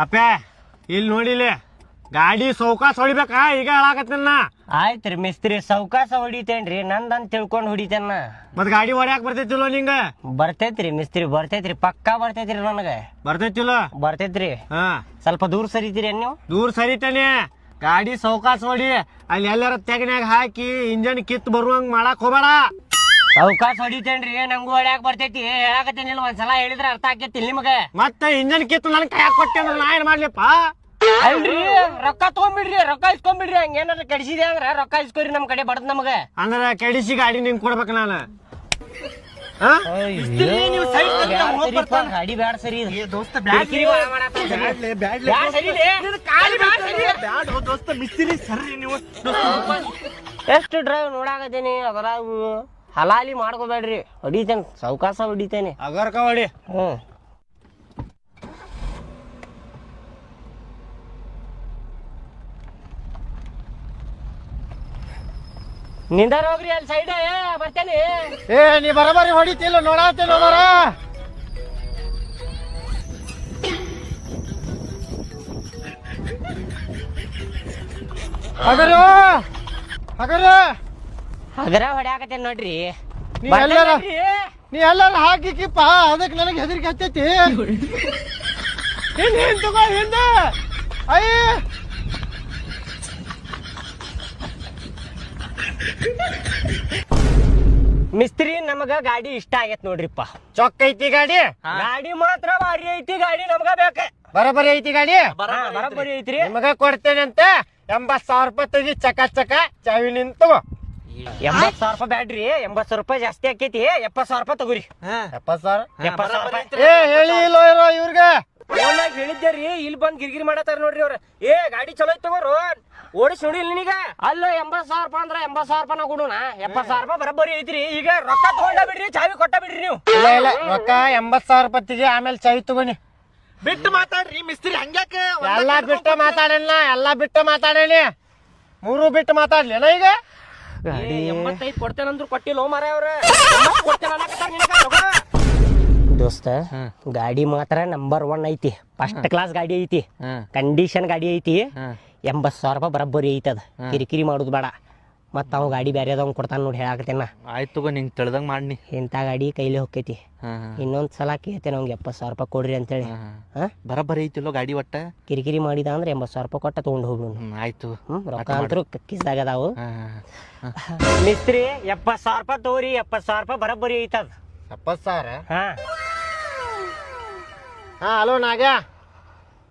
ಅಪ್ಪ ಇಲ್ಲಿ ನೋಡಿಲಿ ಗಾಡಿ ಸೌಕಾಸ್ ಹೊಡಿಬೇಕಾ ಈಗ ಹೇಳಾಕತ್ತೇನ. ಆಯ್ತ್ರಿ ಮಿಸ್ತ್ರಿ ಸೌಕಾಸ ಹೊಡಿತೇನ್ರಿ ನಂದಂತ ತಿಳ್ಕೊಂಡ್ ಹೊಡಿತೇನ. ಮತ್ ಗಾಡಿ ಹೊಡ್ಯಾಕ ಬರ್ತೈತಿಲ್ಲ ನಿಂಗ? ಬರ್ತೈತ್ರಿ ಮಿಸ್ತ್ರಿ ಬರ್ತೈತ್ರಿ ಪಕ್ಕಾ ಬರ್ತೈತ್ರಿ ನನಗ ಬರ್ತೈತಿಲ್ಲ? ಬರ್ತೈತ್ರಿ. ಹಾ ಸ್ವಲ್ಪ ದೂರ ಸರಿತೀರಿ ನೀವು? ದೂರ ಸರಿತಾನೆ. ಗಾಡಿ ಸೌಕಾಸ್ ಹೊಡಿ. ಅಲ್ಲಿ ಎಲ್ಲಾರ ತೆಗನ್ಯಾಗ ಹಾಕಿ ಇಂಜನ್ ಕಿತ್ ಬರುವಂಗ್ ಮಾಡಾಕ್ ಹೋಗ್ಬೇಡ. ಸೌಕಾಸ ಹೊಡಿತೇನ್ರಿ ನಂಗೂ ಹೊಡ್ಯಾಕ ಬರ್ತೈತಿ ಹೇಳಾಕತ್ತೇನಿಲ್ಲ. ಒಂದ್ಸಲ ಹೇಳಿದ್ರ ಅರ್ಥ ಆಕೇತಿ ನಿಮಗ. ಮತ್ತೆ ಇಂಜನ್ ಕಿತ್ತು ನನ್ ಕೈಯಾಗ ಕೊಟ್ಟೆ ಅಂದ್ರೆ ನಾ ಏನ್ ಮಾಡ್ಲಿಪ್ಪ? ಅಲ್ರಿ ರೊಕ್ಕ ತಗೊಂಡ್ಬಿಡ್ರಿ, ರೊಕ್ಕ ಇಸ್ಕೊಂಡ್ಬಿಡ್ರಿ. ಹಂಗೇನಾರ ಕಡಿಸಿದೆ ಅಂದ್ರ ರೊಕ್ಕ ಇಸ್ಕೊರಿ ನಮ್ ಕಡೆ ಬಡದ್ ನಮಗ. ಅಂದ್ರ ಕೆಡಿಸಿ ಗಾಡಿ ನಿಂಗ್ ಕೊಡ್ಬೇಕು ನಾನು. ಗಾಡಿ ಬ್ಯಾಡ ಸರಿ ಎಷ್ಟು ಡ್ರೈವ್ ನೋಡಾಕತ್ತೇನಿ ಅದ್ರಾಗ ಹಲಾಲಿ ಮಾಡ್ಕೋಬೇಡ್ರಿ. ಹೊಡಿತೇನೆ ಸೌಕಾಸ ಹೊಡಿತೇನೆ. ಅಗರ್ಕ ಹೊಡಿ. ನಿಂದಾರ ಹೋಗ್ರಿ ಅಲ್ಲಿ ಸೈಡ್ ಬರ್ತೇನೆ. ನೀ ಬರಬರಿ ಹೊಡಿತಿಲ್ಲ ನೋಡಾತೇನ ಬರ. ಹಗರ ಹೊಡ್ಯಾಕತ್ತೇನ್ ನೋಡ್ರಿ. ನೀ ಎಲ್ಲಾರ ಹಾಕಿಪ್ಪ ಅದಕ್ಕೆ ನನಗೆ ಹೆದರಿಕೆ ಹತ್ತೈತಿ. ತಗೋ ಹಿಂದೆ ಅಯ್ಯ ಮಿಸ್ತ್ರಿ ನಮಗ ಗಾಡಿ ಇಷ್ಟ ಆಗೈತ್ ನೋಡ್ರಿಪ್ಪ. ಚೊಕ್ಕ ಐತಿ ಗಾಡಿ. ಗಾಡಿ ಮಾತ್ರ ಭಾರಿ ಐತಿ. ಗಾಡಿ ನಮ್ಗ ಬೇಕ. ಬರಬರಿ ಐತಿ ಗಾಡಿ. ಬರಬರಿ ಐತ್ರಿ. ನಿಮಗ ಕೊಡ್ತೇನೆ ಅಂತ 80,000 ರೂಪಾಯಿ ತೆಗಿ. ಚಕ ಚಕ ಚಾವಿ ನಿಂತು 80,000 ರೂಪಾಯಿ ಬ್ಯಾಡ್ರಿ. 80,000 ರೂಪಾಯಿ ಜಾಸ್ತಿ ಆಕೈತಿ. 70,000 ರೂಪಾಯಿ ತಗೋರಿ. 70,000 ರೂಪಾಯಿ ಹೇಳಿ ಇಲ್ಲೋ ಇರೋ ಇವ್ರಿಗೆ ಹೇಳಿದ್ದೇರಿ. ಇಲ್ಲಿ ಬಂದ್ ಗಿರ್ಗಿರಿ ಮಾಡತಾರ ನೋಡ್ರಿ ಅವ್ರ. ಗಾಡಿ ಚಲೋ ಐತಿ ತಗೋರು ಓಡಿಸಿ ನೋಡಿ ನಿನಗ. ಅಲ್ಲ 80,000 ರೂಪಾಯಿ ಅಂದ್ರ 80,000 ರೂಪಾಯಿ ಕೊಡೋಣ. 70,000 ರೂಪಾಯಿ ಬರಬರಿ ಐತ್ರಿ. ಈಗ ರೊಕ್ಕ ತಗೊಂಡ ಬಿಡ್ರಿ, ಚಾವಿ ಕೊಟ್ಟ ಬಿಡ್ರಿ ನೀವು. ಇಲ್ಲ ರೊಕ್ಕ 80,000 ರೂಪಾಯಿ ತೆಗಿ, ಆಮೇಲೆ ಚಾವಿ ತಗೋನಿ. ಬಿಟ್ಟು ಮಾತಾಡ್ರಿ ಮಿಸ್ತ್ರಿ. ಹಂಗ್ಯಾಕ ಎಲ್ಲಾ ಬಿಟ್ಟು ಮಾತಾಡಲ್ಲ. ಎಲ್ಲಾ ಬಿಟ್ಟು ಮಾತಾಡಲಿ. 3 ಬಿಟ್ಟು ಮಾತಾಡ್ಲಿಲ್ಲ ಈಗ. ಗಾಡಿ 85 ಕೊಡ್ತೇನಂದ್ರು ಕೊಟ್ಟಿಲ್ಲ ಮಾರ ಅವ್ರ. ದೋಸ್ತ ಗಾಡಿ ಮಾತ್ರ ನಂಬರ್ 1 ಐತಿ. ಫಸ್ಟ್ ಕ್ಲಾಸ್ ಗಾಡಿ ಐತಿ. ಕಂಡೀಷನ್ ಗಾಡಿ ಐತಿ. 80,000 ರೂಪಾಯಿ ಬರಬ್ಬರಿ ಐತದ. ಕಿರಿಕಿರಿ ಮಾಡುದು ಬೇಡ. ಮತ್ತ ಅವ್ ಗಾಡಿ ಬ್ಯಾರೆ ಅದಾವ್ ಕೊಡ್ತಾನ ನೋಡಿ ಹೇಳಾಕತ್ತೇನ. ಆಯ್ತು ನಿಂಗೆ ತಿಳಿದಂಗ ಮಾಡಿ. ಇಂಥ ಗಾಡಿ ಕೈಲಿ ಹೋಗ್ತೈತಿ. ಇನ್ನೊಂದ್ ಸಲ ಕೇಳ್ತೇನೆ ಅವ್ಗೆ 70,000 ರೂಪಾಯಿ ಕೊಡ್ರಿ ಅಂತೇಳಿ. ಬರಬರಿ ಐತಿಲ್ಲೋ ಗಾಡಿ ಒಟ್ಟ. ಕಿರಿಕಿರಿ ಮಾಡಿದ ಅಂದ್ರೆ 80,000 ರೂಪಾಯಿ ಕೊಟ್ಟ ತಗೊಂಡ್ ಹೋಗ್ನು. ಆಯ್ತು ರೊಕ್ಕ ಅಂತೂ ಕಿಸ್ದಾಗ ಅದಾವು. ಮಿಸ್ತ್ರಿ 70,000 ರೂಪಾಯಿ ತಗೋರಿ. 70,000 ರೂಪಾಯಿ ಬರಬ್ಬರಿ ಐತದ. 70,000? ಹಾ ಹಲೋ ನಾಗ್ಯಾ.